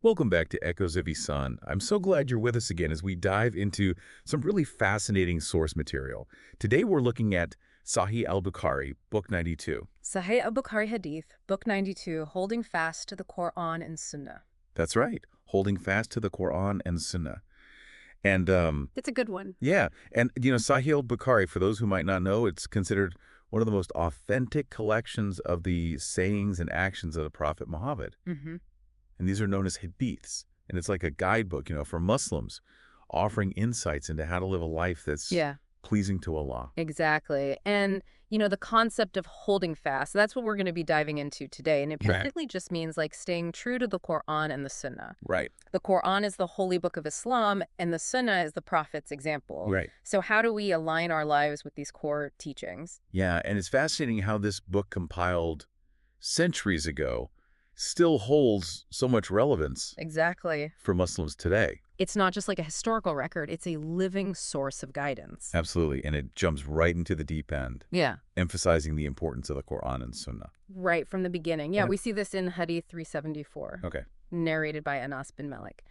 Welcome back to Echoes of Ihsan. I'm so glad you're with us again as we dive into some really fascinating source material. Today we're looking at Sahih al-Bukhari, Book 92. Sahih Bukhari Hadith, Book 92, Holding Fast to the Qur'an and Sunnah. That's right, holding fast to the Qur'an and Sunnah. And, It's a good one. yeah, and, Sahih al-Bukhari, for those who might not know, it's considered one of the most authentic collections of the sayings and actions of the Prophet Muhammad. Mm-hmm. And these are known as hadiths. And it's like a guidebook, for Muslims, offering insights into how to live a life that's Yeah, pleasing to Allah. exactly. And, the concept of holding fast, that's what we're going to be diving into today. And it Right. basically just means like staying true to the Qur'an and the Sunnah. Right. The Qur'an is the holy book of Islam, and the Sunnah is the Prophet's example. Right. So how do we align our lives with these core teachings? Yeah, and it's fascinating how this book compiled centuries ago still holds so much relevance Exactly. for Muslims today. It's not just like a historical record, it's a living source of guidance. Absolutely, and it jumps right into the deep end, Yeah. emphasizing the importance of the Qur'an and Sunnah. Right from the beginning. Yeah, And- we see this in Hadith 374, Okay. narrated by Anas bin Malik.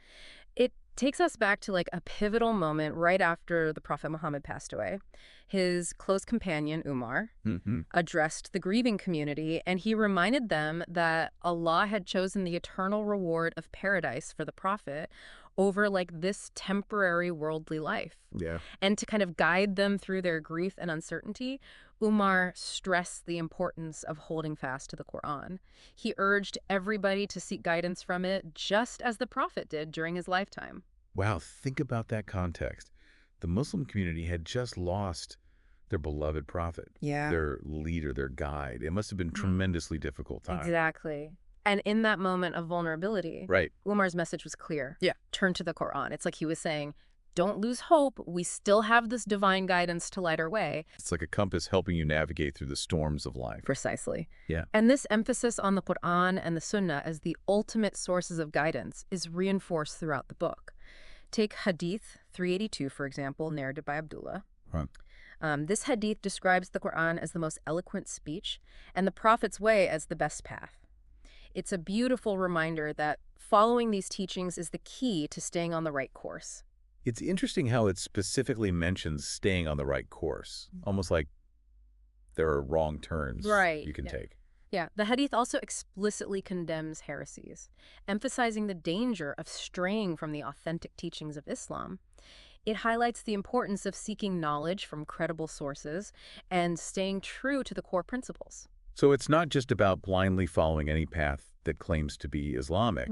It takes us back to like a pivotal moment right after the Prophet Muhammad passed away. His close companion, Umar, Mm-hmm. addressed the grieving community, and he reminded them that Allah had chosen the eternal reward of paradise for the Prophet over like this temporary worldly life. Yeah. And to kind of guide them through their grief and uncertainty, Umar stressed the importance of holding fast to the Quran. He urged everybody to seek guidance from it, just as the Prophet did during his lifetime. Wow, think about that context. The Muslim community had just lost their beloved prophet, Yeah. their leader, their guide. It must have been a tremendously difficult time. Exactly. And in that moment of vulnerability, Right. Umar's message was clear. Yeah. Turn to the Quran. It's like he was saying, don't lose hope. We still have this divine guidance to light our way. It's like a compass helping you navigate through the storms of life. Precisely. Yeah. And this emphasis on the Quran and the Sunnah as the ultimate sources of guidance is reinforced throughout the book. Take Hadith 382, for example, narrated by Abdullah. Right. This hadith describes the Quran as the most eloquent speech and the Prophet's way as the best path. It's a beautiful reminder that following these teachings is the key to staying on the right course. It's interesting how it specifically mentions staying on the right course, almost like there are wrong turns Right, you can yeah. take. Yeah, the hadith also explicitly condemns heresies, emphasizing the danger of straying from the authentic teachings of Islam. It highlights the importance of seeking knowledge from credible sources and staying true to the core principles. So it's not just about blindly following any path that claims to be Islamic,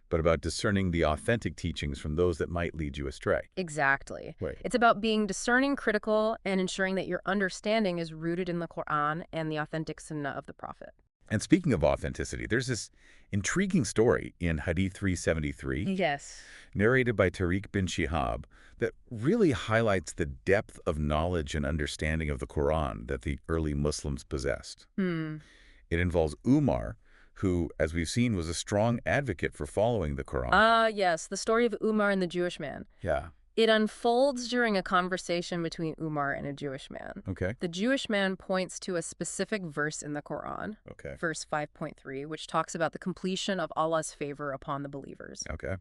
but about discerning the authentic teachings from those that might lead you astray. Exactly. Right. It's about being discerning, critical, and ensuring that your understanding is rooted in the Quran and the authentic Sunnah of the Prophet. And speaking of authenticity, there's this intriguing story in Hadith 373, Yes. narrated by Tariq bin Shihab, that really highlights the depth of knowledge and understanding of the Quran that the early Muslims possessed. It involves Umar, who, as we've seen, was a strong advocate for following the Quran. Yes, the story of Umar and the Jewish man. Yeah. It unfolds during a conversation between Umar and a Jewish man. Okay. The Jewish man points to a specific verse in the Quran, Okay. verse 5.3, which talks about the completion of Allah's favor upon the believers. Okay.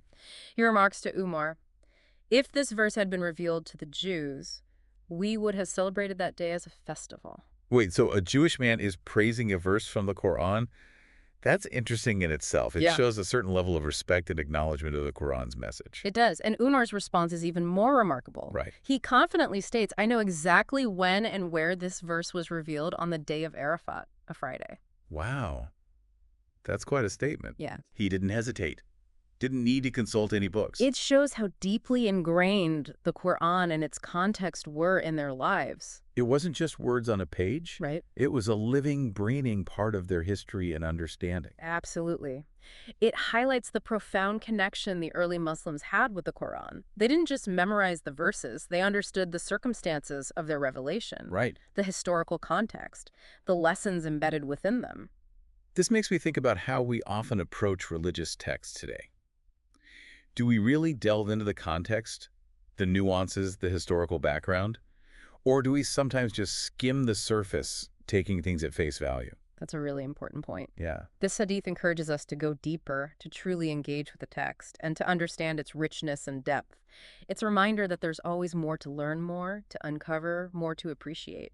He remarks to Umar, if this verse had been revealed to the Jews, we would have celebrated that day as a festival. Wait, so a Jewish man is praising a verse from the Quran? That's interesting in itself. It Yeah. shows a certain level of respect and acknowledgement of the Quran's message. It does, and Umar's response is even more remarkable. Right. He confidently states, I know exactly when and where this verse was revealed on the day of Arafat, a Friday. Wow. That's quite a statement. Yeah. He didn't hesitate. Didn't need to consult any books. It shows how deeply ingrained the Quran and its context were in their lives. It wasn't just words on a page. Right? It was a living, breathing part of their history and understanding. Absolutely. It highlights the profound connection the early Muslims had with the Quran. They didn't just memorize the verses, they understood the circumstances of their revelation, Right. the historical context, the lessons embedded within them. This makes me think about how we often approach religious texts today. Do we really delve into the context, the nuances, the historical background? Or do we sometimes just skim the surface, taking things at face value? That's a really important point. Yeah. This hadith encourages us to go deeper, to truly engage with the text, and to understand its richness and depth. It's a reminder that there's always more to learn, more to uncover, more to appreciate.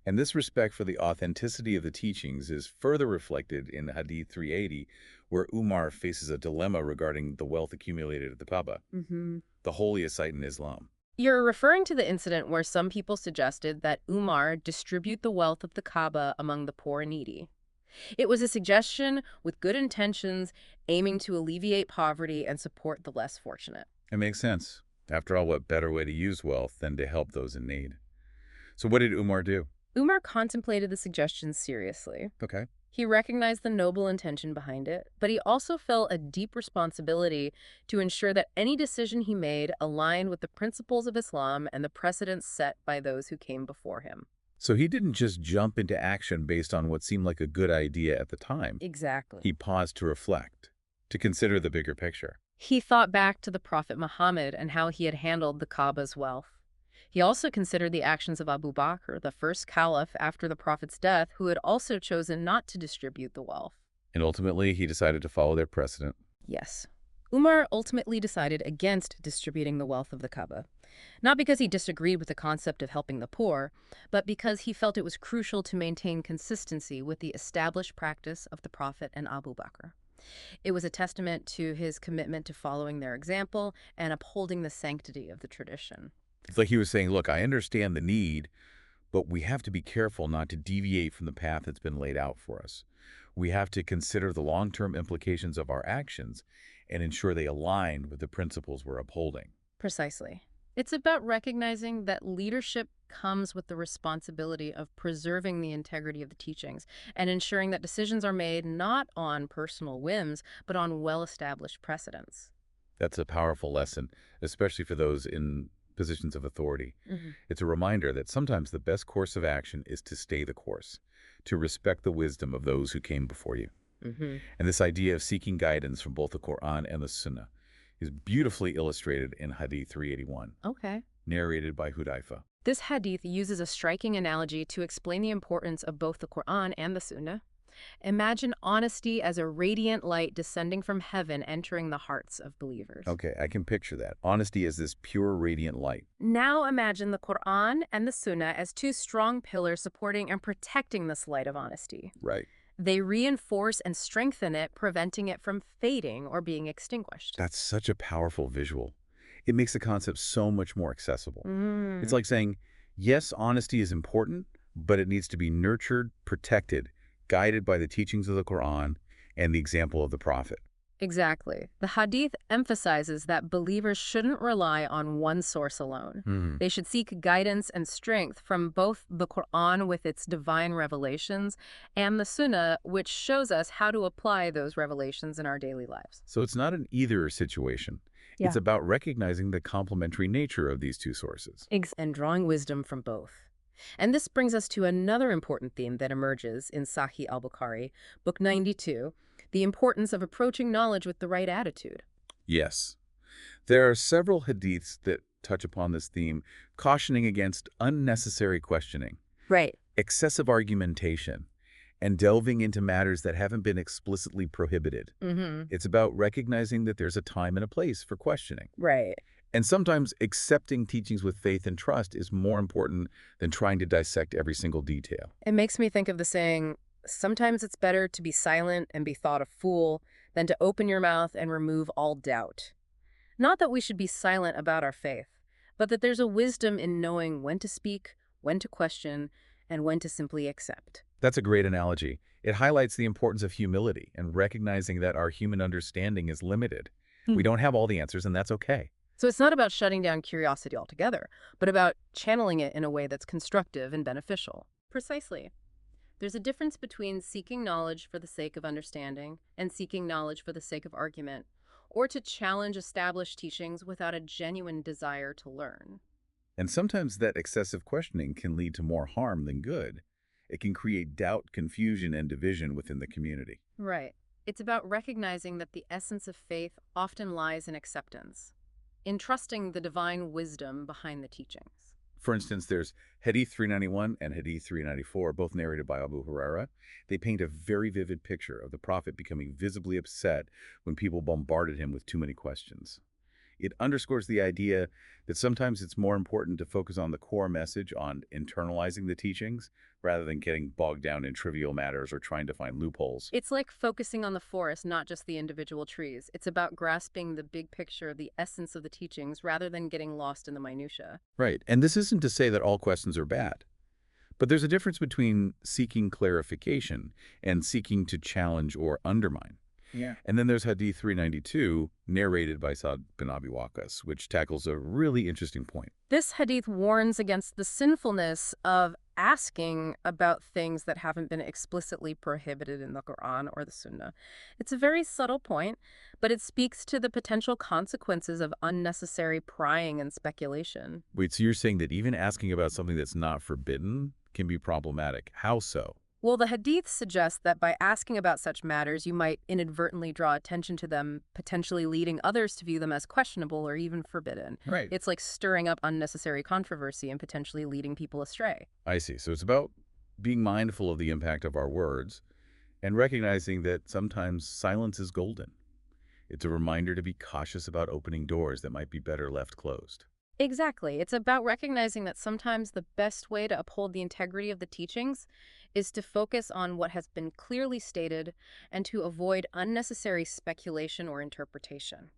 And this respect for the authenticity of the teachings is further reflected in Hadith 380, where Umar faces a dilemma regarding the wealth accumulated at the Kaaba, the holiest site in Islam. You're referring to the incident where some people suggested that Umar distribute the wealth of the Kaaba among the poor and needy. It was a suggestion with good intentions, aiming to alleviate poverty and support the less fortunate. It makes sense. After all, what better way to use wealth than to help those in need? So what did Umar do? Umar contemplated the suggestion seriously. Okay. He recognized the noble intention behind it, but he also felt a deep responsibility to ensure that any decision he made aligned with the principles of Islam and the precedents set by those who came before him. So he didn't just jump into action based on what seemed like a good idea at the time. Exactly. He paused to reflect, to consider the bigger picture. He thought back to the Prophet Muhammad and how he had handled the Kaaba's wealth. He also considered the actions of Abu Bakr, the first caliph after the Prophet's death, who had also chosen not to distribute the wealth. And ultimately, he decided to follow their precedent. Yes. Umar ultimately decided against distributing the wealth of the Kaaba, not because he disagreed with the concept of helping the poor, but because he felt it was crucial to maintain consistency with the established practice of the Prophet and Abu Bakr. It was a testament to his commitment to following their example and upholding the sanctity of the tradition. It's like he was saying, look, I understand the need, but we have to be careful not to deviate from the path that's been laid out for us. We have to consider the long-term implications of our actions and ensure they align with the principles we're upholding. Precisely. It's about recognizing that leadership comes with the responsibility of preserving the integrity of the teachings and ensuring that decisions are made not on personal whims, but on well-established precedents. That's a powerful lesson, especially for those in positions of authority. It's a reminder that sometimes the best course of action is to stay the course, to respect the wisdom of those who came before you. And this idea of seeking guidance from both the Qur'an and the Sunnah is beautifully illustrated in Hadith 381, narrated by Hudayfa. This hadith uses a striking analogy to explain the importance of both the Qur'an and the Sunnah. Imagine honesty as a radiant light descending from heaven entering the hearts of believers. Okay, I can picture that. Honesty as this pure, radiant light. Now imagine the Qur'an and the Sunnah as two strong pillars supporting and protecting this light of honesty. Right. They reinforce and strengthen it, preventing it from fading or being extinguished. That's such a powerful visual. It makes the concept so much more accessible. It's like saying, yes, honesty is important, but it needs to be nurtured, protected, guided by the teachings of the Qur'an and the example of the Prophet. Exactly. The hadith emphasizes that believers shouldn't rely on one source alone. They should seek guidance and strength from both the Qur'an with its divine revelations and the Sunnah, which shows us how to apply those revelations in our daily lives. So it's not an either situation. It's about recognizing the complementary nature of these two sources. And drawing wisdom from both. And this brings us to another important theme that emerges in Sahih Bukhari, Book 92, the importance of approaching knowledge with the right attitude. Yes. There are several hadiths that touch upon this theme, cautioning against unnecessary questioning, excessive argumentation, and delving into matters that haven't been explicitly prohibited. It's about recognizing that there's a time and a place for questioning. And sometimes accepting teachings with faith and trust is more important than trying to dissect every single detail. It makes me think of the saying, sometimes it's better to be silent and be thought a fool than to open your mouth and remove all doubt. Not that we should be silent about our faith, but that there's a wisdom in knowing when to speak, when to question, and when to simply accept. That's a great analogy. It highlights the importance of humility and recognizing that our human understanding is limited. We don't have all the answers, and that's okay. So it's not about shutting down curiosity altogether, but about channeling it in a way that's constructive and beneficial. Precisely. There's a difference between seeking knowledge for the sake of understanding and seeking knowledge for the sake of argument, or to challenge established teachings without a genuine desire to learn. And sometimes that excessive questioning can lead to more harm than good. It can create doubt, confusion, and division within the community. Right. It's about recognizing that the essence of faith often lies in acceptance, in trusting the divine wisdom behind the teachings. For instance, there's Hadith 391 and Hadith 394, both narrated by Abu Huraira. They paint a very vivid picture of the Prophet becoming visibly upset when people bombarded him with too many questions. It underscores the idea that sometimes it's more important to focus on the core message, on internalizing the teachings, rather than getting bogged down in trivial matters or trying to find loopholes. It's like focusing on the forest, not just the individual trees. It's about grasping the big picture, the essence of the teachings, rather than getting lost in the minutia. Right. And this isn't to say that all questions are bad. But there's a difference between seeking clarification and seeking to challenge or undermine. Yeah. And then there's Hadith 392, narrated by Sa'd bin Abi Waqqas, which tackles a really interesting point. This hadith warns against the sinfulness of asking about things that haven't been explicitly prohibited in the Qur'an or the Sunnah. It's a very subtle point, but it speaks to the potential consequences of unnecessary prying and speculation. Wait, so you're saying that even asking about something that's not forbidden can be problematic? How so? Well, the hadith suggests that by asking about such matters, you might inadvertently draw attention to them, potentially leading others to view them as questionable or even forbidden. Right. It's like stirring up unnecessary controversy and potentially leading people astray. I see. So it's about being mindful of the impact of our words and recognizing that sometimes silence is golden. It's a reminder to be cautious about opening doors that might be better left closed. Exactly. It's about recognizing that sometimes the best way to uphold the integrity of the teachings is to focus on what has been clearly stated and to avoid unnecessary speculation or interpretation.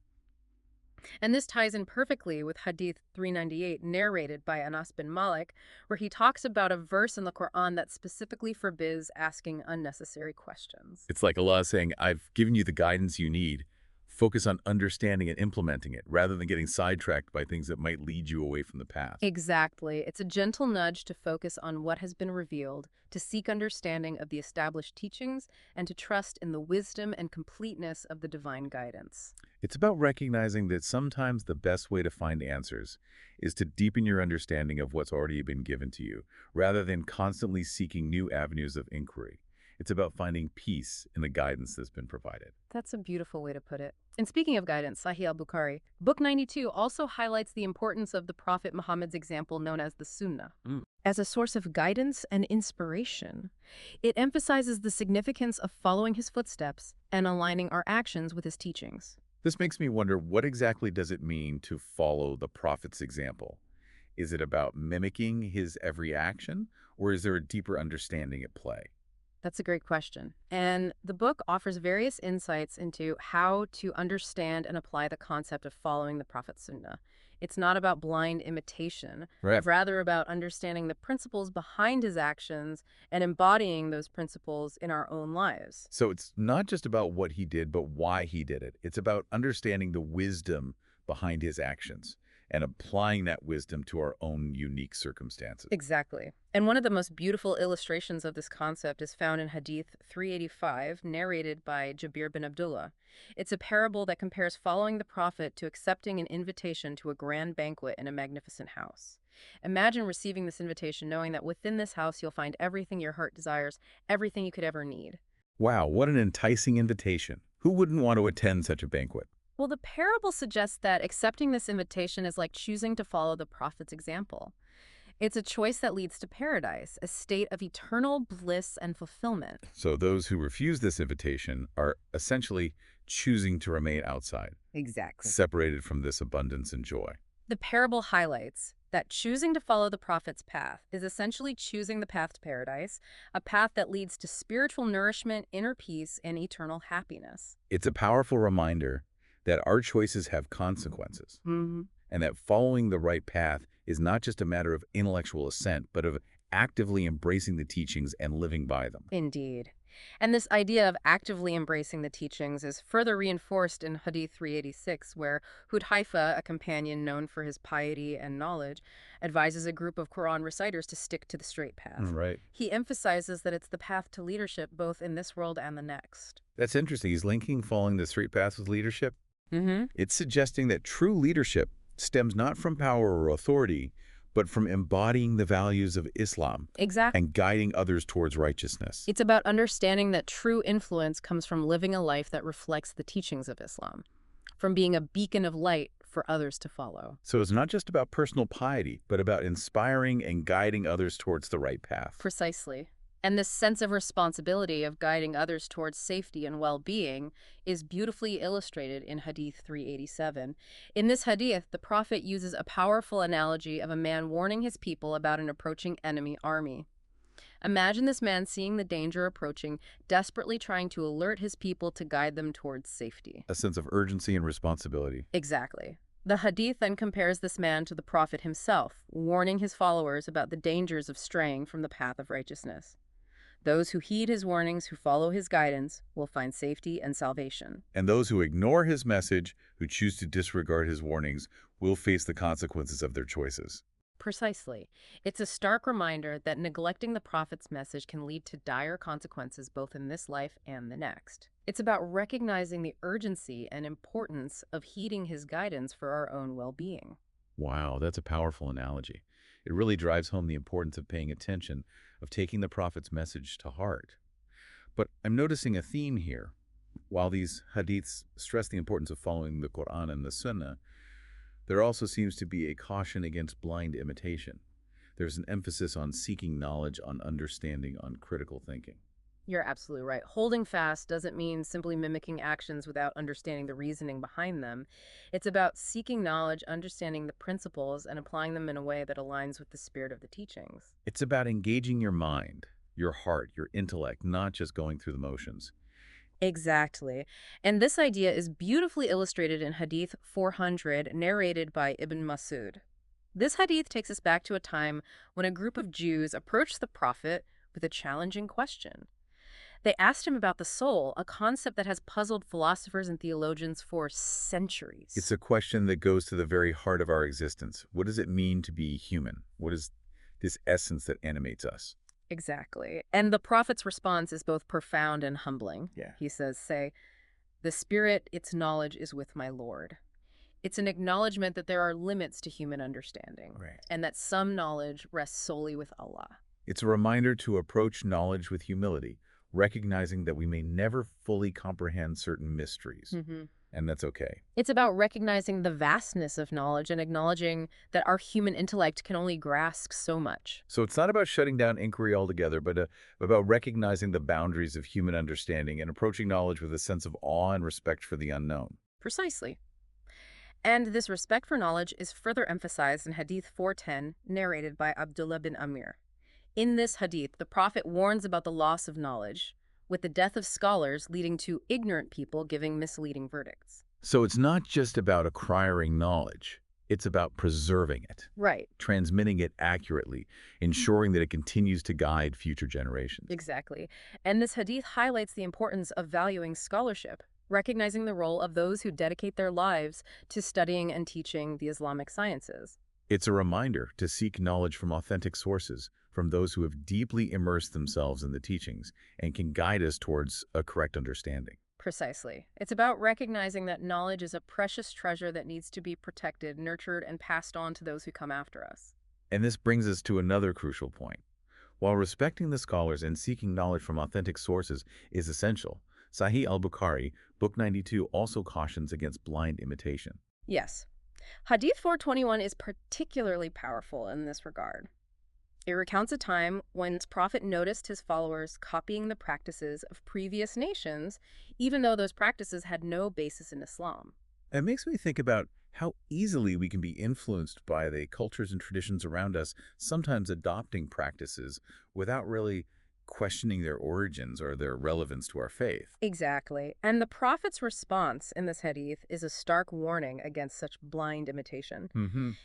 And this ties in perfectly with Hadith 398, narrated by Anas bin Malik, where he talks about a verse in the Quran that specifically forbids asking unnecessary questions. It's like Allah saying, I've given you the guidance you need. Focus on understanding and implementing it rather than getting sidetracked by things that might lead you away from the path. Exactly. It's a gentle nudge to focus on what has been revealed, to seek understanding of the established teachings, and to trust in the wisdom and completeness of the divine guidance. It's about recognizing that sometimes the best way to find answers is to deepen your understanding of what's already been given to you, rather than constantly seeking new avenues of inquiry. It's about finding peace in the guidance that's been provided. That's a beautiful way to put it. And speaking of guidance, Sahih Bukhari, Book 92 also highlights the importance of the Prophet Muhammad's example known as the Sunnah. As a source of guidance and inspiration, it emphasizes the significance of following his footsteps and aligning our actions with his teachings. This makes me wonder, what exactly does it mean to follow the Prophet's example? Is it about mimicking his every action, or is there a deeper understanding at play? That's a great question. And the book offers various insights into how to understand and apply the concept of following the Prophet's Sunnah. It's not about blind imitation, Right. but rather about understanding the principles behind his actions and embodying those principles in our own lives. So it's not just about what he did, but why he did it. It's about understanding the wisdom behind his actions and applying that wisdom to our own unique circumstances. Exactly. And one of the most beautiful illustrations of this concept is found in Hadith 385, narrated by Jabir bin Abdullah. It's a parable that compares following the Prophet to accepting an invitation to a grand banquet in a magnificent house. Imagine receiving this invitation knowing that within this house you'll find everything your heart desires, everything you could ever need. Wow, what an enticing invitation. Who wouldn't want to attend such a banquet? Well, the parable suggests that accepting this invitation is like choosing to follow the Prophet's example. It's a choice that leads to paradise, a state of eternal bliss and fulfillment. So those who refuse this invitation are essentially choosing to remain outside, Exactly. separated from this abundance and joy. The parable highlights that choosing to follow the Prophet's path is essentially choosing the path to paradise, a path that leads to spiritual nourishment, inner peace, and eternal happiness. It's a powerful reminder that our choices have consequences, and that following the right path is not just a matter of intellectual assent, but of actively embracing the teachings and living by them. Indeed. And this idea of actively embracing the teachings is further reinforced in Hadith 386, where Hudhaifa, a companion known for his piety and knowledge, advises a group of Quran reciters to stick to the straight path. Right. He emphasizes that it's the path to leadership both in this world and the next. That's interesting. He's linking following the straight path with leadership. Mm-hmm. It's suggesting that true leadership stems not from power or authority, but from embodying the values of Islam Exactly. and guiding others towards righteousness. It's about understanding that true influence comes from living a life that reflects the teachings of Islam, from being a beacon of light for others to follow. So it's not just about personal piety, but about inspiring and guiding others towards the right path. Precisely. And this sense of responsibility of guiding others towards safety and well-being is beautifully illustrated in Hadith 387. In this hadith, the Prophet uses a powerful analogy of a man warning his people about an approaching enemy army. Imagine this man seeing the danger approaching, desperately trying to alert his people to guide them towards safety. A sense of urgency and responsibility. Exactly. The hadith then compares this man to the Prophet himself, warning his followers about the dangers of straying from the path of righteousness. Those who heed his warnings, who follow his guidance, will find safety and salvation. And those who ignore his message, who choose to disregard his warnings, will face the consequences of their choices. Precisely. It's a stark reminder that neglecting the Prophet's message can lead to dire consequences both in this life and the next. It's about recognizing the urgency and importance of heeding his guidance for our own well-being. Wow, that's a powerful analogy. It really drives home the importance of paying attention, of taking the Prophet's message to heart. But I'm noticing a theme here. While these hadiths stress the importance of following the Qur'an and the Sunnah, there also seems to be a caution against blind imitation. There's an emphasis on seeking knowledge, on understanding, on critical thinking. You're absolutely right. Holding fast doesn't mean simply mimicking actions without understanding the reasoning behind them. It's about seeking knowledge, understanding the principles, and applying them in a way that aligns with the spirit of the teachings. It's about engaging your mind, your heart, your intellect, not just going through the motions. Exactly. And this idea is beautifully illustrated in Hadith 400, narrated by Ibn Masud. This hadith takes us back to a time when a group of Jews approached the Prophet with a challenging question. They asked him about the soul, a concept that has puzzled philosophers and theologians for centuries. It's a question that goes to the very heart of our existence. What does it mean to be human? What is this essence that animates us? Exactly. And the Prophet's response is both profound and humbling. Yeah. He says, "The spirit, its knowledge is with my Lord." It's an acknowledgement that there are limits to human understanding, Right. and that some knowledge rests solely with Allah. It's a reminder to approach knowledge with humility, recognizing that we may never fully comprehend certain mysteries, and that's okay. It's about recognizing the vastness of knowledge and acknowledging that our human intellect can only grasp so much. So it's not about shutting down inquiry altogether, but about recognizing the boundaries of human understanding and approaching knowledge with a sense of awe and respect for the unknown. Precisely. And this respect for knowledge is further emphasized in Hadith 410, narrated by Abdullah bin Amir. In this hadith, the Prophet warns about the loss of knowledge, with the death of scholars leading to ignorant people giving misleading verdicts. So it's not just about acquiring knowledge. It's about preserving it, Right. transmitting it accurately, ensuring that it continues to guide future generations. Exactly. And this hadith highlights the importance of valuing scholarship, recognizing the role of those who dedicate their lives to studying and teaching the Islamic sciences. It's a reminder to seek knowledge from authentic sources, from those who have deeply immersed themselves in the teachings and can guide us towards a correct understanding. Precisely. It's about recognizing that knowledge is a precious treasure that needs to be protected, nurtured, and passed on to those who come after us. And this brings us to another crucial point. While respecting the scholars and seeking knowledge from authentic sources is essential, Sahih Bukhari, Book 92, also cautions against blind imitation. Yes. Hadith 421 is particularly powerful in this regard. It recounts a time when its Prophet noticed his followers copying the practices of previous nations, even though those practices had no basis in Islam. It makes me think about how easily we can be influenced by the cultures and traditions around us, sometimes adopting practices without really questioning their origins or their relevance to our faith. Exactly. And the Prophet's response in this hadith is a stark warning against such blind imitation.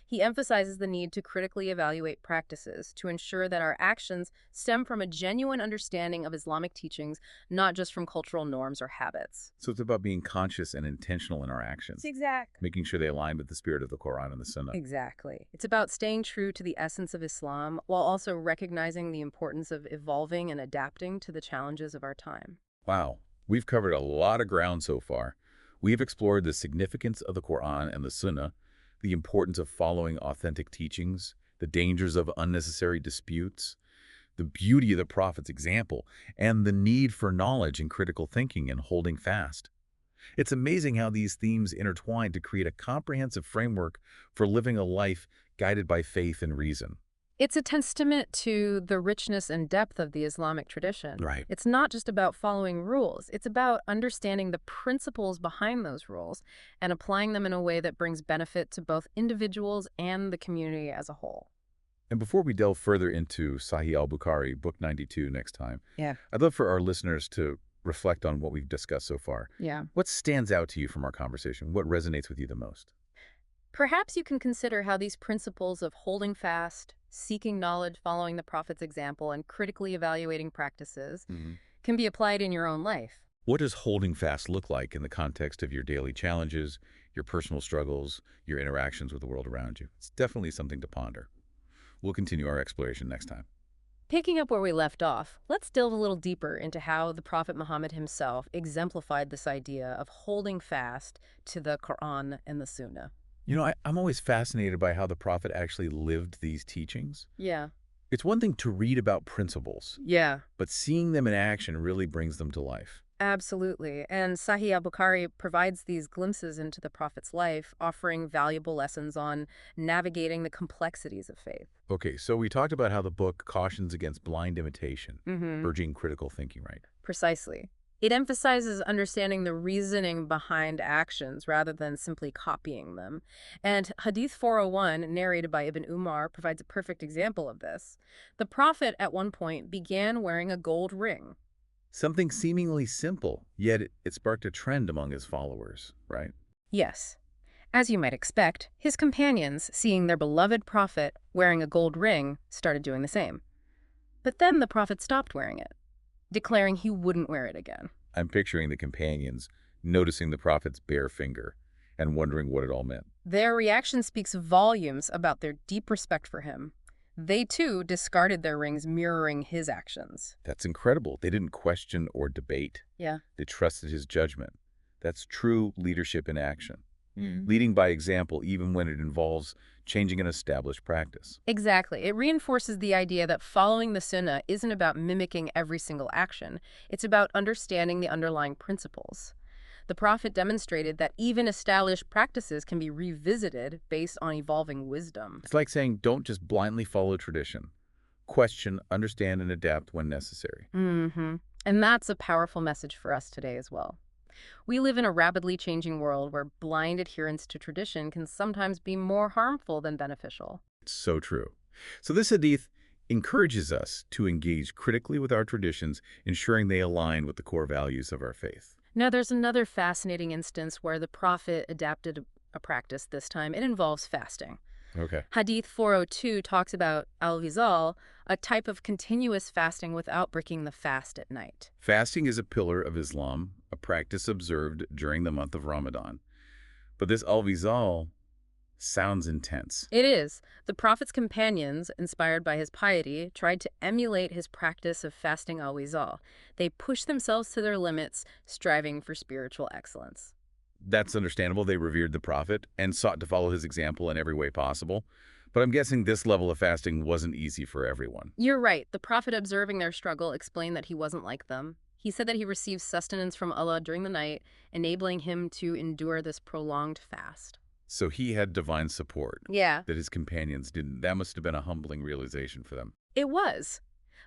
He emphasizes the need to critically evaluate practices to ensure that our actions stem from a genuine understanding of Islamic teachings, not just from cultural norms or habits. So it's about being conscious and intentional in our actions, Exactly. making sure they align with the spirit of the Qur'an and the Sunnah. Exactly. It's about staying true to the essence of Islam while also recognizing the importance of evolving and adapting to the challenges of our time. Wow, we've covered a lot of ground so far. We've explored the significance of the Qur'an and the Sunnah, the importance of following authentic teachings, the dangers of unnecessary disputes, the beauty of the Prophet's example, and the need for knowledge and critical thinking and holding fast. It's amazing how these themes intertwine to create a comprehensive framework for living a life guided by faith and reason. It's a testament to the richness and depth of the Islamic tradition. Right. It's not just about following rules. It's about understanding the principles behind those rules and applying them in a way that brings benefit to both individuals and the community as a whole. And before we delve further into Sahih al-Bukhari, Book 92 next time, Yeah. I'd love for our listeners to reflect on what we've discussed so far. Yeah. What stands out to you from our conversation? What resonates with you the most? Perhaps you can consider how these principles of holding fast, seeking knowledge, following the Prophet's example, and critically evaluating practices can be applied in your own life. What does holding fast look like in the context of your daily challenges, your personal struggles, your interactions with the world around you? It's definitely something to ponder. We'll continue our exploration next time. Picking up where we left off, let's delve a little deeper into how the Prophet Muhammad himself exemplified this idea of holding fast to the Qur'an and the Sunnah. You know, I'm always fascinated by how the Prophet actually lived these teachings. Yeah. It's one thing to read about principles, Yeah. but seeing them in action really brings them to life. Absolutely. And Sahih al-Bukhari provides these glimpses into the Prophet's life, offering valuable lessons on navigating the complexities of faith. Okay, so we talked about how the book cautions against blind imitation, urging critical thinking, right? Precisely. It emphasizes understanding the reasoning behind actions rather than simply copying them. And Hadith 401, narrated by Ibn Umar, provides a perfect example of this. The Prophet, at one point, began wearing a gold ring. Something seemingly simple, yet it sparked a trend among his followers, right? Yes. As you might expect, his companions, seeing their beloved Prophet wearing a gold ring, started doing the same. But then the Prophet stopped wearing it, declaring he wouldn't wear it again. I'm picturing the companions noticing the Prophet's bare finger and wondering what it all meant. Their reaction speaks volumes about their deep respect for him. They, too, discarded their rings, mirroring his actions. That's incredible. They didn't question or debate. Yeah. They trusted his judgment. That's true leadership in action. Leading by example, even when it involves changing an established practice. Exactly. It reinforces the idea that following the Sunnah isn't about mimicking every single action. It's about understanding the underlying principles. The Prophet demonstrated that even established practices can be revisited based on evolving wisdom. It's like saying, don't just blindly follow tradition. Question, understand, and adapt when necessary. And that's a powerful message for us today as well. We live in a rapidly changing world where blind adherence to tradition can sometimes be more harmful than beneficial. It's so true. So this hadith encourages us to engage critically with our traditions, ensuring they align with the core values of our faith. Now, there's another fascinating instance where the Prophet adapted a practice this time. It involves fasting. Okay. Hadith 402 talks about al-Wizal, a type of continuous fasting without breaking the fast at night. Fasting is a pillar of Islam, a practice observed during the month of Ramadan. But this al-Wizal sounds intense. It is. The Prophet's companions, inspired by his piety, tried to emulate his practice of fasting al-Wizal. They pushed themselves to their limits, striving for spiritual excellence. That's understandable. They revered the Prophet and sought to follow his example in every way possible. But I'm guessing this level of fasting wasn't easy for everyone. You're right. The Prophet, observing their struggle, explained that he wasn't like them. He said that he received sustenance from Allah during the night, enabling him to endure this prolonged fast. So he had divine support. Yeah. That his companions didn't. That must have been a humbling realization for them. It was.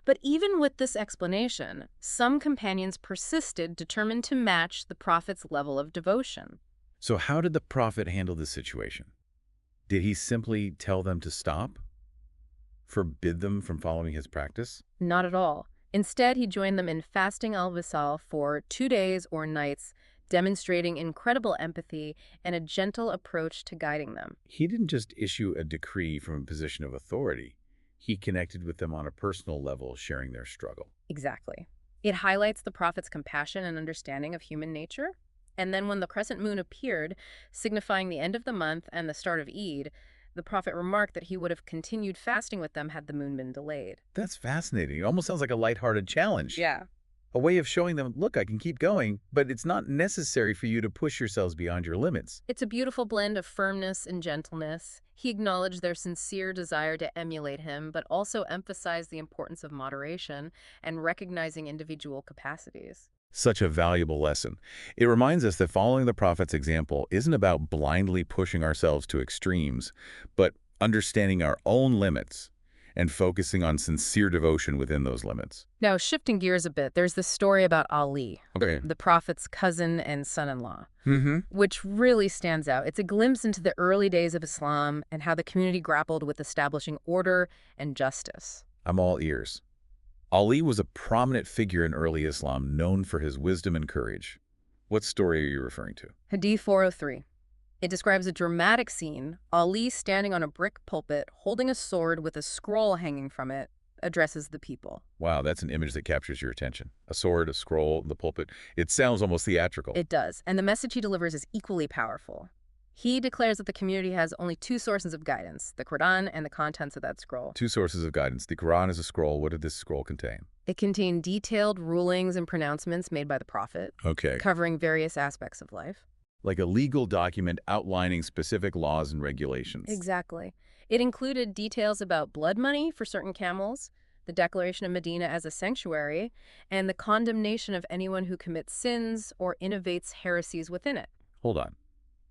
But even with this explanation, some companions persisted, determined to match the Prophet's level of devotion. So how did the Prophet handle this situation? Did he simply tell them to stop? Forbid them from following his practice? Not at all. Instead, he joined them in fasting al-Wisal for 2 days or nights, demonstrating incredible empathy and a gentle approach to guiding them. He didn't just issue a decree from a position of authority. He connected with them on a personal level, sharing their struggle. Exactly. It highlights the Prophet's compassion and understanding of human nature. And then when the crescent moon appeared, signifying the end of the month and the start of Eid, the Prophet remarked that he would have continued fasting with them had the moon been delayed. That's fascinating. It almost sounds like a lighthearted challenge. Yeah. A way of showing them, look, I can keep going, but it's not necessary for you to push yourselves beyond your limits. It's a beautiful blend of firmness and gentleness. He acknowledged their sincere desire to emulate him, but also emphasized the importance of moderation and recognizing individual capacities. Such a valuable lesson. It reminds us that following the Prophet's example isn't about blindly pushing ourselves to extremes, but understanding our own limits and focusing on sincere devotion within those limits. Now, shifting gears a bit, there's this story about Ali, Okay. the Prophet's cousin and son-in-law, Mm-hmm. which really stands out. It's a glimpse into the early days of Islam and how the community grappled with establishing order and justice. I'm all ears. Ali was a prominent figure in early Islam, known for his wisdom and courage. What story are you referring to? Hadith 403. It describes a dramatic scene, Ali standing on a brick pulpit, holding a sword with a scroll hanging from it, addresses the people. Wow, that's an image that captures your attention. A sword, a scroll, the pulpit. It sounds almost theatrical. It does, and the message he delivers is equally powerful. He declares that the community has only two sources of guidance, the Qur'an and the contents of that scroll. Two sources of guidance. The Quran is a scroll. What did this scroll contain? It contained detailed rulings and pronouncements made by the Prophet, Okay. covering various aspects of life. Like a legal document outlining specific laws and regulations. Exactly. It included details about blood money for certain camels, the declaration of Medina as a sanctuary, and the condemnation of anyone who commits sins or innovates heresies within it. Hold on.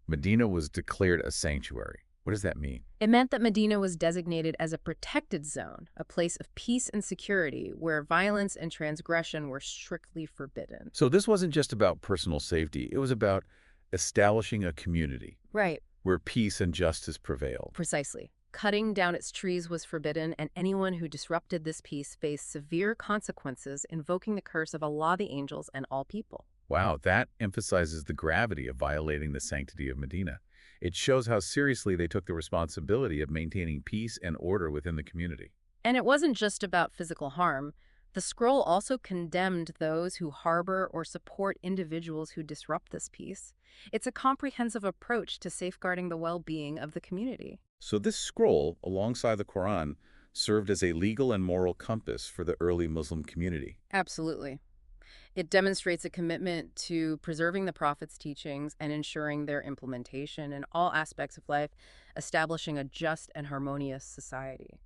Medina was declared a sanctuary. What does that mean? It meant that Medina was designated as a protected zone, a place of peace and security where violence and transgression were strictly forbidden. So this wasn't just about personal safety. It was about establishing a community Right, where peace and justice prevailed. precisely. Cutting down its trees was forbidden, and anyone who disrupted this peace faced severe consequences, invoking the curse of Allah, the angels, and all people. Wow, that emphasizes the gravity of violating the sanctity of Medina. It shows how seriously they took the responsibility of maintaining peace and order within the community. And it wasn't just about physical harm. The scroll also condemned those who harbor or support individuals who disrupt this peace. It's a comprehensive approach to safeguarding the well-being of the community. So this scroll, alongside the Quran, served as a legal and moral compass for the early Muslim community. Absolutely. It demonstrates a commitment to preserving the Prophet's teachings and ensuring their implementation in all aspects of life, establishing a just and harmonious society.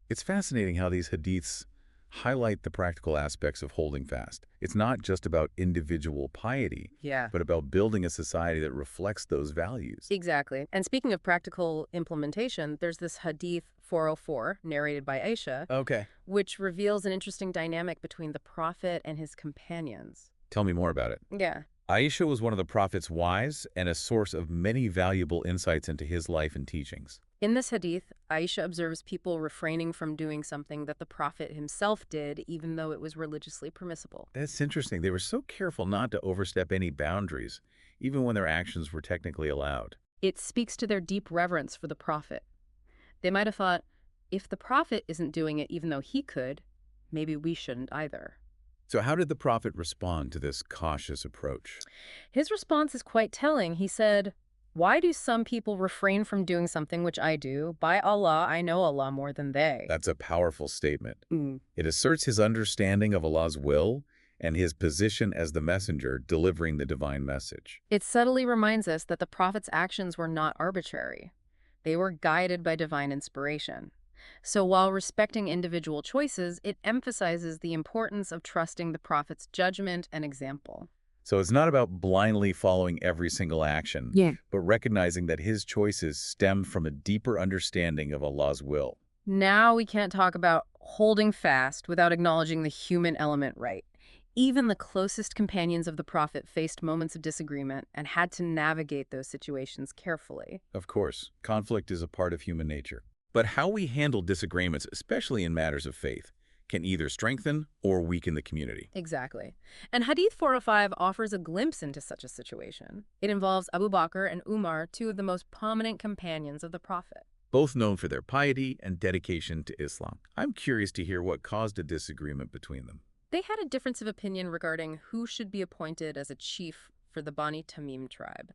It's fascinating how these hadiths highlight the practical aspects of holding fast. It's not just about individual piety, Yeah. but about building a society that reflects those values. Exactly. And speaking of practical implementation, there's this Hadith 404, narrated by Aisha, Okay. which reveals an interesting dynamic between the Prophet and his companions. Tell me more about it. Yeah. Aisha was one of the Prophet's wives and a source of many valuable insights into his life and teachings. In this Hadith, Aisha observes people refraining from doing something that the Prophet himself did, even though it was religiously permissible. That's interesting. They were so careful not to overstep any boundaries, even when their actions were technically allowed. It speaks to their deep reverence for the Prophet. They might have thought, if the Prophet isn't doing it even though he could, maybe we shouldn't either. So how did the Prophet respond to this cautious approach? His response is quite telling. He said, "Why do some people refrain from doing something which I do? By Allah, I know Allah more than they." That's a powerful statement. Mm. It asserts his understanding of Allah's will and his position as the messenger delivering the divine message. It subtly reminds us that the Prophet's actions were not arbitrary. They were guided by divine inspiration. So while respecting individual choices, it emphasizes the importance of trusting the Prophet's judgment and example. So it's not about blindly following every single action, but recognizing that his choices stem from a deeper understanding of Allah's will. Now we can't talk about holding fast without acknowledging the human element, right? Even the closest companions of the Prophet faced moments of disagreement and had to navigate those situations carefully. Of course, conflict is a part of human nature. But how we handle disagreements, especially in matters of faith, can either strengthen or weaken the community. Exactly. And Hadith 405 offers a glimpse into such a situation. It involves Abu Bakr and Umar, two of the most prominent companions of the Prophet. Both known for their piety and dedication to Islam. I'm curious to hear what caused a disagreement between them. They had a difference of opinion regarding who should be appointed as a chief for the Bani Tamim tribe,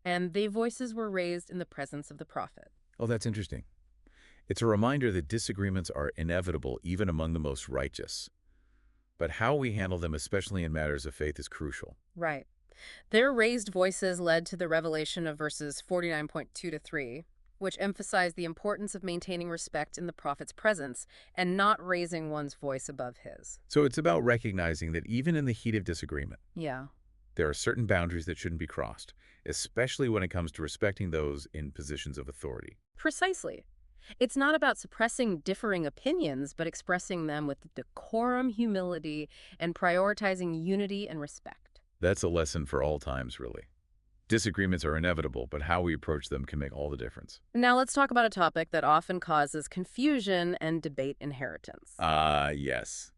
and their voices were raised in the presence of the Prophet. Oh, that's interesting. It's a reminder that disagreements are inevitable even among the most righteous. But how we handle them, especially in matters of faith, is crucial. Right. Their raised voices led to the revelation of verses 49.2 to 3, which emphasized the importance of maintaining respect in the Prophet's presence and not raising one's voice above his. So it's about recognizing that even in the heat of disagreement, Yeah. there are certain boundaries that shouldn't be crossed, especially when it comes to respecting those in positions of authority. Precisely. It's not about suppressing differing opinions, but expressing them with decorum, humility, and prioritizing unity and respect. That's a lesson for all times, really. Disagreements are inevitable, but how we approach them can make all the difference. Now let's talk about a topic that often causes confusion and debate: inheritance. Yes.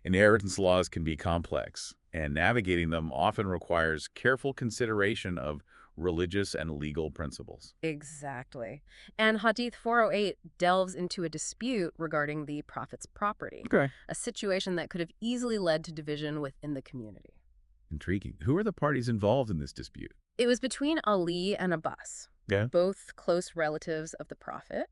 Inheritance laws can be complex, and navigating them often requires careful consideration of religious and legal principles. Exactly. And Hadith 408 delves into a dispute regarding the Prophet's property, Okay. a situation that could have easily led to division within the community. Intriguing. Who are the parties involved in this dispute? It was between Ali and Abbas, Yeah. both close relatives of the Prophet.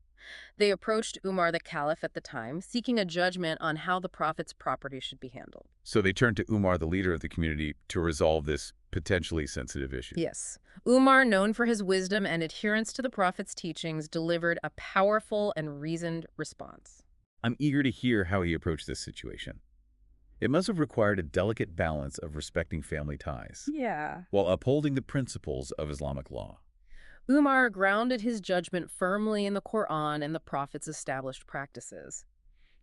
They approached Umar the Caliph at the time, seeking a judgment on how the Prophet's property should be handled. So they turned to Umar, the leader of the community, to resolve this potentially sensitive issue. Yes. Umar, known for his wisdom and adherence to the Prophet's teachings, delivered a powerful and reasoned response. I'm eager to hear how he approached this situation. It must have required a delicate balance of respecting family ties Yeah. while upholding the principles of Islamic law. Umar grounded his judgment firmly in the Qur'an and the Prophet's established practices.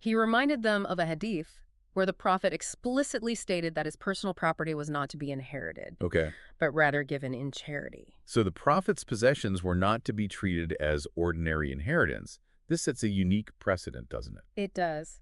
He reminded them of a hadith where the Prophet explicitly stated that his personal property was not to be inherited, Okay. but rather given in charity. So the Prophet's possessions were not to be treated as ordinary inheritance. This sets a unique precedent, doesn't it? It does.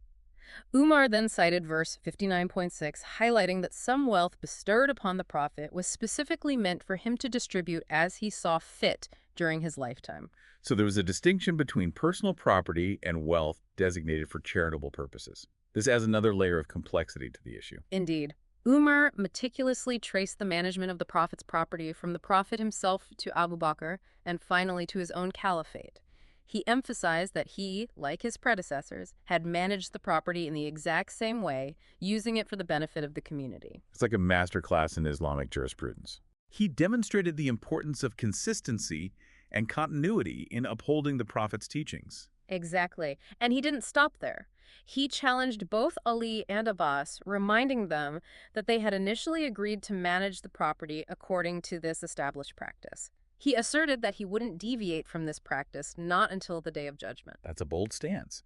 Umar then cited verse 59.6, highlighting that some wealth bestowed upon the Prophet was specifically meant for him to distribute as he saw fit during his lifetime. So there was a distinction between personal property and wealth designated for charitable purposes. This adds another layer of complexity to the issue. Indeed. Umar meticulously traced the management of the Prophet's property from the Prophet himself to Abu Bakr and finally to his own caliphate. He emphasized that he, like his predecessors, had managed the property in the exact same way, using it for the benefit of the community. It's like a masterclass in Islamic jurisprudence. He demonstrated the importance of consistency and continuity in upholding the Prophet's teachings. Exactly. And he didn't stop there. He challenged both Ali and Abbas, reminding them that they had initially agreed to manage the property according to this established practice. He asserted that he wouldn't deviate from this practice not until the Day of Judgment. That's a bold stance.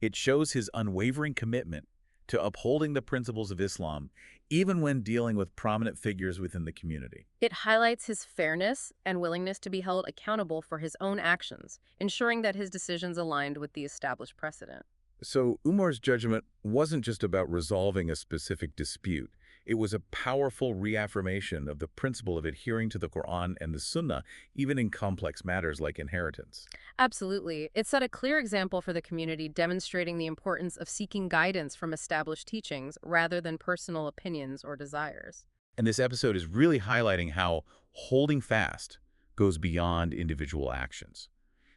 It shows his unwavering commitment to upholding the principles of Islam, even when dealing with prominent figures within the community. It highlights his fairness and willingness to be held accountable for his own actions, ensuring that his decisions aligned with the established precedent. So Umar's judgment wasn't just about resolving a specific dispute. It was a powerful reaffirmation of the principle of adhering to the Qur'an and the Sunnah, even in complex matters like inheritance. Absolutely. It set a clear example for the community, demonstrating the importance of seeking guidance from established teachings rather than personal opinions or desires. And this episode is really highlighting how holding fast goes beyond individual actions.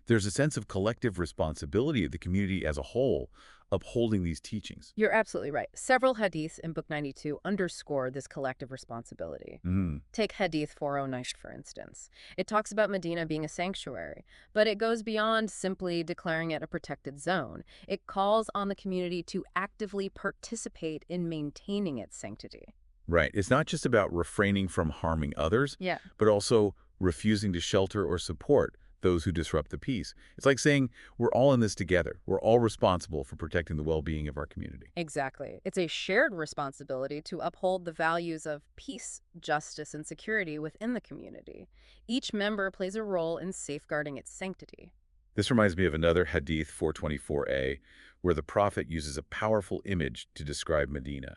There's a sense of collective responsibility of the community as a whole upholding these teachings. You're absolutely right. Several hadiths in Book 92 underscore this collective responsibility. Take Hadith 409, for instance. It talks about Medina being a sanctuary, but it goes beyond simply declaring it a protected zone. It calls on the community to actively participate in maintaining its sanctity. Right. It's not just about refraining from harming others, Yeah. but also refusing to shelter or support those who disrupt the peace. It's like saying we're all in this together. We're all responsible for protecting the well-being of our community. Exactly. It's a shared responsibility to uphold the values of peace, justice, and security within the community. Each member plays a role in safeguarding its sanctity. This reminds me of another Hadith 424a, where the Prophet uses a powerful image to describe Medina.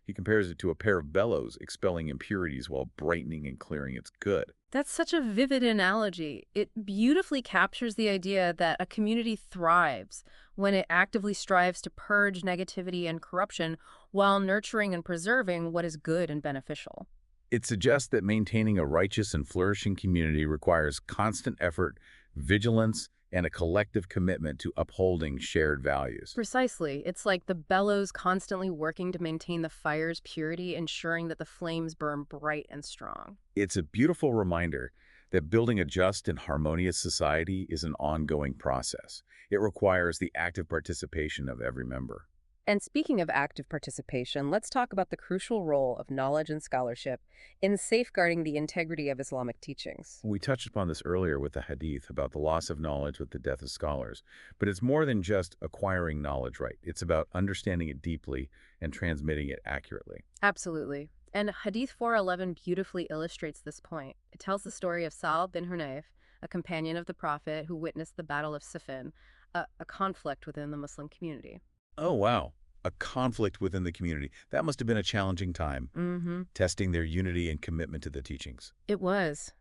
He compares it to a pair of bellows expelling impurities while brightening and clearing its good. That's such a vivid analogy. It beautifully captures the idea that a community thrives when it actively strives to purge negativity and corruption while nurturing and preserving what is good and beneficial. It suggests that maintaining a righteous and flourishing community requires constant effort, vigilance, and a collective commitment to upholding shared values. Precisely. It's like the bellows constantly working to maintain the fire's purity, ensuring that the flames burn bright and strong. It's a beautiful reminder that building a just and harmonious society is an ongoing process. It requires the active participation of every member. And speaking of active participation, let's talk about the crucial role of knowledge and scholarship in safeguarding the integrity of Islamic teachings. We touched upon this earlier with the Hadith about the loss of knowledge with the death of scholars, but it's more than just acquiring knowledge, right? It's about understanding it deeply and transmitting it accurately. Absolutely. And Hadith 411 beautifully illustrates this point. It tells the story of Sa'd bin Hunayf, a companion of the Prophet who witnessed the Battle of Siffin, a conflict within the Muslim community. Oh, wow. A conflict within the community. That must have been a challenging time, testing their unity and commitment to the teachings. It was.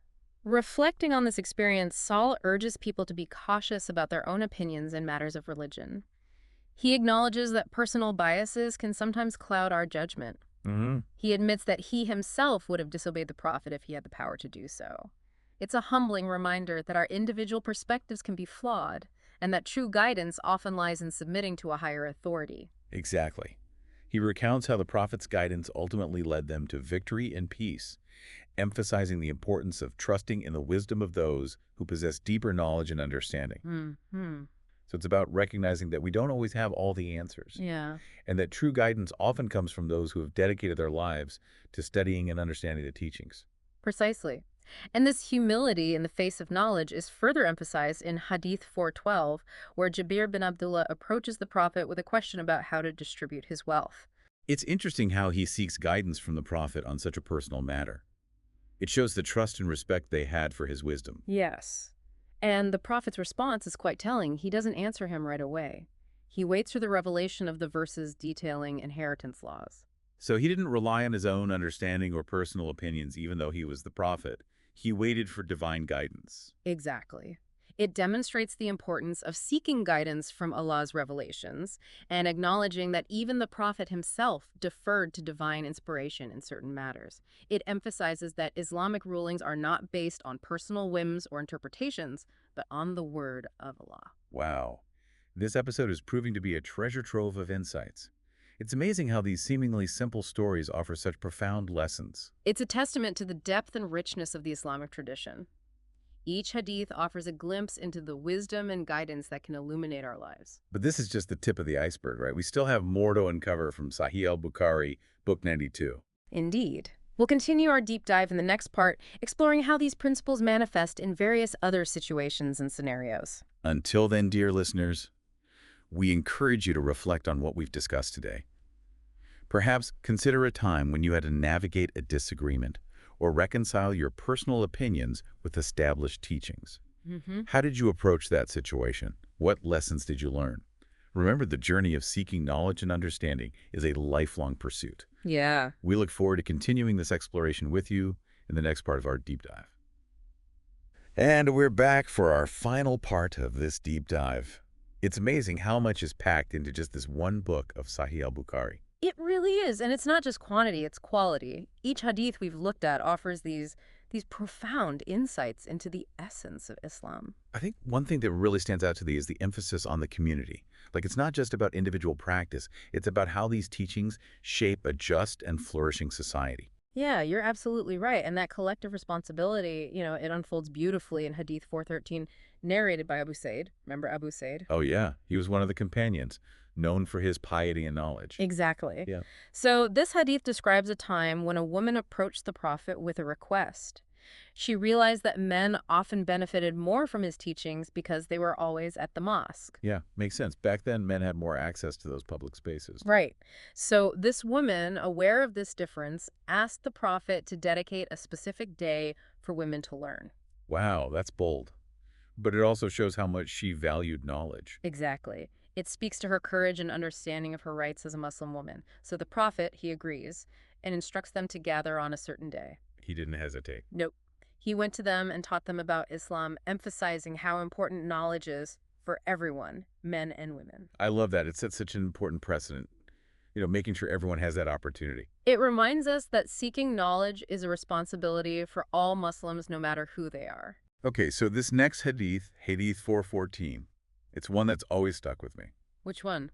Reflecting on this experience, Saul urges people to be cautious about their own opinions in matters of religion. He acknowledges that personal biases can sometimes cloud our judgment. He admits that he himself would have disobeyed the Prophet if he had the power to do so. It's a humbling reminder that our individual perspectives can be flawed, and that true guidance often lies in submitting to a higher authority. Exactly. He recounts how the Prophet's guidance ultimately led them to victory and peace, emphasizing the importance of trusting in the wisdom of those who possess deeper knowledge and understanding. So it's about recognizing that we don't always have all the answers, Yeah. and that true guidance often comes from those who have dedicated their lives to studying and understanding the teachings. Precisely. And this humility in the face of knowledge is further emphasized in Hadith 412, where Jabir bin Abdullah approaches the Prophet with a question about how to distribute his wealth. It's interesting how he seeks guidance from the Prophet on such a personal matter. It shows the trust and respect they had for his wisdom. Yes. And the Prophet's response is quite telling. He doesn't answer him right away. He waits for the revelation of the verses detailing inheritance laws. So he didn't rely on his own understanding or personal opinions, even though he was the Prophet. He waited for divine guidance. Exactly. It demonstrates the importance of seeking guidance from Allah's revelations and acknowledging that even the Prophet himself deferred to divine inspiration in certain matters. It emphasizes that Islamic rulings are not based on personal whims or interpretations, but on the word of Allah. Wow. This episode is proving to be a treasure trove of insights. It's amazing how these seemingly simple stories offer such profound lessons. It's a testament to the depth and richness of the Islamic tradition. Each hadith offers a glimpse into the wisdom and guidance that can illuminate our lives. But this is just the tip of the iceberg, right? We still have more to uncover from Sahih Bukhari, Book 92. Indeed. We'll continue our deep dive in the next part, exploring how these principles manifest in various other situations and scenarios. Until then, dear listeners, we encourage you to reflect on what we've discussed today. Perhaps consider a time when you had to navigate a disagreement or reconcile your personal opinions with established teachings. How did you approach that situation? What lessons did you learn? Remember, the journey of seeking knowledge and understanding is a lifelong pursuit. Yeah. We look forward to continuing this exploration with you in the next part of our deep dive. And we're back for our final part of this deep dive. It's amazing how much is packed into just this one book of Sahih al-Bukhari. It really is, and it's not just quantity, it's quality. Each hadith we've looked at offers these profound insights into the essence of Islam. I think one thing that really stands out to me is the emphasis on the community. Like, it's not just about individual practice, it's about how these teachings shape a just and flourishing society. Yeah, you're absolutely right. And that collective responsibility, it unfolds beautifully in Hadith 413, narrated by Abu Said. Remember Abu Said? Oh yeah, he was one of the companions, known for his piety and knowledge. Exactly. Yeah. So this hadith describes a time when a woman approached the Prophet with a request. She realized that men often benefited more from his teachings because they were always at the mosque. Yeah, makes sense. Back then, men had more access to those public spaces. Right. So this woman, aware of this difference, asked the Prophet to dedicate a specific day for women to learn. Wow, that's bold. But it also shows how much she valued knowledge. Exactly. It speaks to her courage and understanding of her rights as a Muslim woman. So the Prophet, he agrees, and instructs them to gather on a certain day. He didn't hesitate. Nope. He went to them and taught them about Islam, emphasizing how important knowledge is for everyone, men and women. I love that. It sets such an important precedent, making sure everyone has that opportunity. It reminds us that seeking knowledge is a responsibility for all Muslims, no matter who they are. Okay, so this next hadith, Hadith 414, it's one that's always stuck with me. Which one?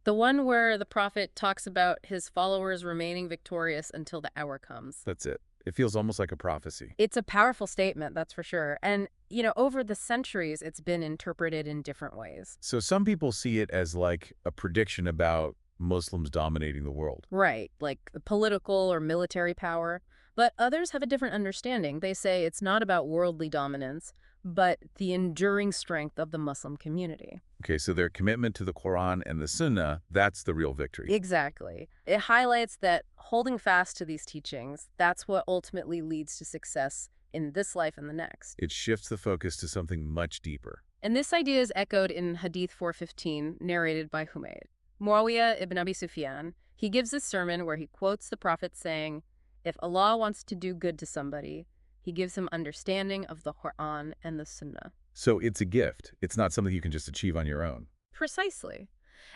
The one where the Prophet talks about his followers remaining victorious until the hour comes. That's it. It feels almost like a prophecy. It's a powerful statement, that's for sure. And, over the centuries, it's been interpreted in different ways. So some people see it as like a prediction about Muslims dominating the world. Right, like the political or military power. But others have a different understanding. They say it's not about worldly dominance, but the enduring strength of the Muslim community. Okay, so their commitment to the Qur'an and the Sunnah, that's the real victory. Exactly. It highlights that holding fast to these teachings, that's what ultimately leads to success in this life and the next. It shifts the focus to something much deeper. And this idea is echoed in Hadith 415, narrated by Humayd. Muawiyah ibn Abi Sufyan, he gives this sermon where he quotes the Prophet saying, if Allah wants to do good to somebody, he gives him understanding of the Qur'an and the Sunnah. So it's a gift. It's not something you can just achieve on your own. Precisely.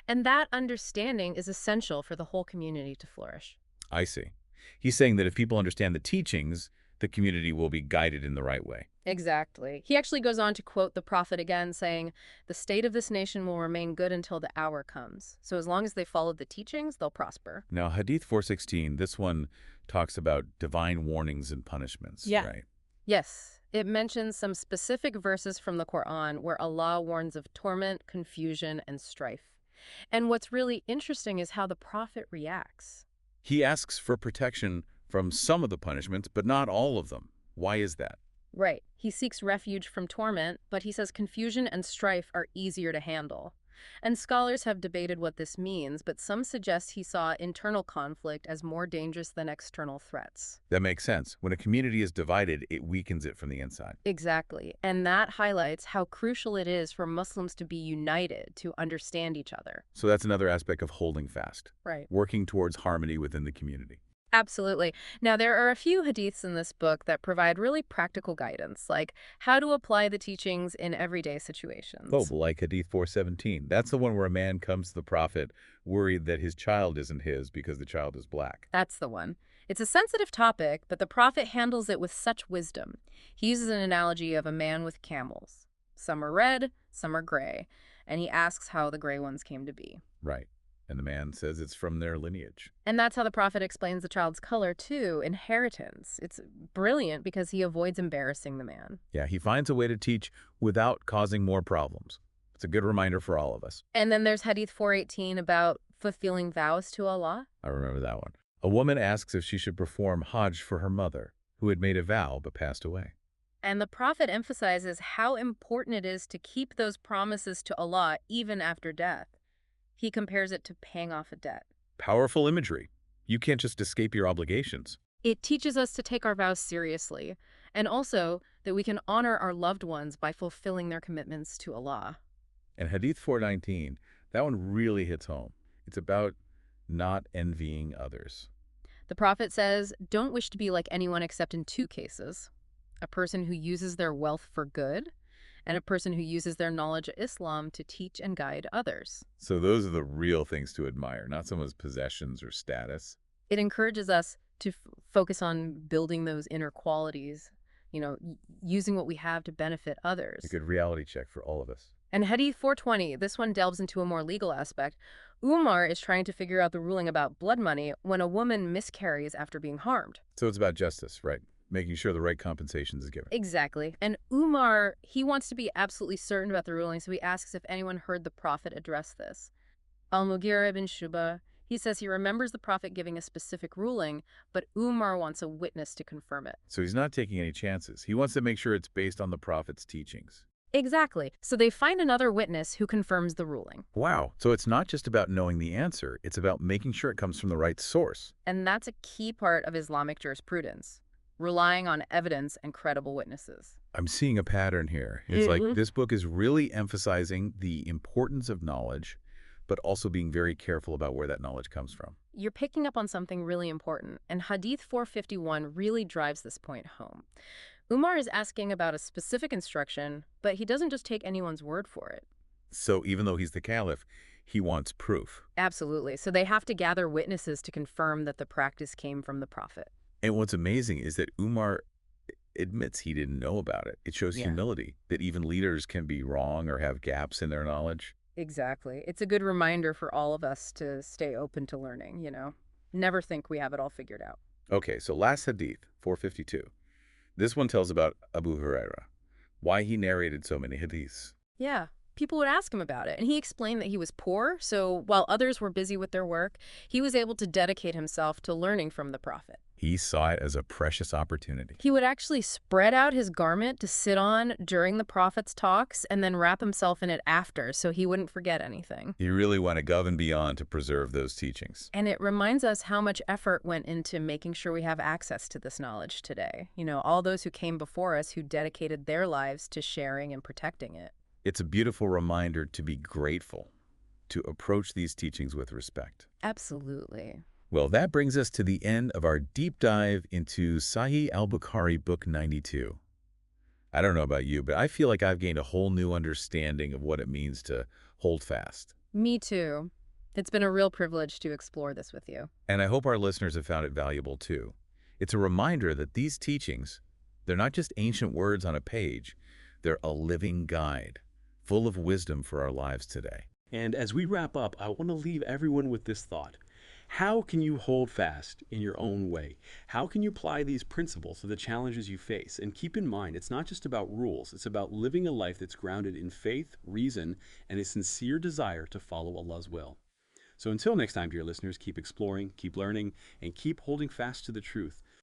And that understanding is essential for the whole community to flourish. I see. He's saying that if people understand the teachings, the community will be guided in the right way. Exactly. He actually goes on to quote the Prophet again, saying, the state of this nation will remain good until the hour comes. So as long as they follow the teachings, they'll prosper. Now, Hadith 416, this one talks about divine warnings and punishments, right? Yes. It mentions some specific verses from the Qur'an where Allah warns of torment, confusion, and strife. And what's really interesting is how the Prophet reacts. He asks for protection from some of the punishments, but not all of them. Why is that? Right. He seeks refuge from torment, but he says confusion and strife are easier to handle. And scholars have debated what this means, but some suggest he saw internal conflict as more dangerous than external threats. That makes sense. When a community is divided, it weakens it from the inside. Exactly. And that highlights how crucial it is for Muslims to be united, to understand each other. So that's another aspect of holding fast. Right. Working towards harmony within the community. Absolutely. Now, there are a few hadiths in this book that provide really practical guidance, like how to apply the teachings in everyday situations. Oh, like Hadith 417. That's the one where a man comes to the Prophet worried that his child isn't his because the child is black. That's the one. It's a sensitive topic, but the Prophet handles it with such wisdom. He uses an analogy of a man with camels. Some are red, some are gray, and he asks how the gray ones came to be. Right. And the man says it's from their lineage. And that's how the Prophet explains the child's color, too, inheritance. It's brilliant because he avoids embarrassing the man. Yeah, he finds a way to teach without causing more problems. It's a good reminder for all of us. And then there's Hadith 418 about fulfilling vows to Allah. I remember that one. A woman asks if she should perform Hajj for her mother, who had made a vow but passed away. And the Prophet emphasizes how important it is to keep those promises to Allah even after death. He compares it to paying off a debt. Powerful imagery. You can't just escape your obligations. It teaches us to take our vows seriously, and also that we can honor our loved ones by fulfilling their commitments to Allah. And Hadith 419, that one really hits home. It's about not envying others. The Prophet says, don't wish to be like anyone except in two cases. A person who uses their wealth for good, and a person who uses their knowledge of Islam to teach and guide others. So those are the real things to admire, not someone's possessions or status. It encourages us to focus on building those inner qualities, using what we have to benefit others. A good reality check for all of us. And Hadith 420, this one delves into a more legal aspect. Umar is trying to figure out the ruling about blood money when a woman miscarries after being harmed. So it's about justice, right? Making sure the right compensation is given. Exactly. And Umar, he wants to be absolutely certain about the ruling, so he asks if anyone heard the Prophet address this. Al-Mughira ibn Shuba, he says he remembers the Prophet giving a specific ruling, but Umar wants a witness to confirm it. So he's not taking any chances. He wants to make sure it's based on the Prophet's teachings. Exactly. So they find another witness who confirms the ruling. Wow. So it's not just about knowing the answer. It's about making sure it comes from the right source. And that's a key part of Islamic jurisprudence, relying on evidence and credible witnesses. I'm seeing a pattern here. It's like this book is really emphasizing the importance of knowledge, but also being very careful about where that knowledge comes from. You're picking up on something really important, and Hadith 451 really drives this point home. Umar is asking about a specific instruction, but he doesn't just take anyone's word for it. So even though he's the caliph, he wants proof. Absolutely. So they have to gather witnesses to confirm that the practice came from the Prophet. And what's amazing is that Umar admits he didn't know about it. It shows humility, that even leaders can be wrong or have gaps in their knowledge. Exactly. It's a good reminder for all of us to stay open to learning, Never think we have it all figured out. Okay, so last hadith, 452. This one tells about Abu Huraira, why he narrated so many hadiths. Yeah. People would ask him about it, and he explained that he was poor, so while others were busy with their work, he was able to dedicate himself to learning from the Prophet. He saw it as a precious opportunity. He would actually spread out his garment to sit on during the Prophet's talks and then wrap himself in it after so he wouldn't forget anything. He really went above and beyond to preserve those teachings. And it reminds us how much effort went into making sure we have access to this knowledge today. You know, all those who came before us who dedicated their lives to sharing and protecting it. It's a beautiful reminder to be grateful, to approach these teachings with respect. Absolutely. Well, that brings us to the end of our deep dive into Sahih al-Bukhari, Book 92. I don't know about you, but I feel like I've gained a whole new understanding of what it means to hold fast. Me too. It's been a real privilege to explore this with you. And I hope our listeners have found it valuable too. It's a reminder that these teachings, they're not just ancient words on a page, they're a living guide, full of wisdom for our lives today. And as we wrap up, I want to leave everyone with this thought. How can you hold fast in your own way? How can you apply these principles to the challenges you face? And keep in mind, it's not just about rules. It's about living a life that's grounded in faith, reason, and a sincere desire to follow Allah's will. So until next time, dear listeners, keep exploring, keep learning, and keep holding fast to the truth.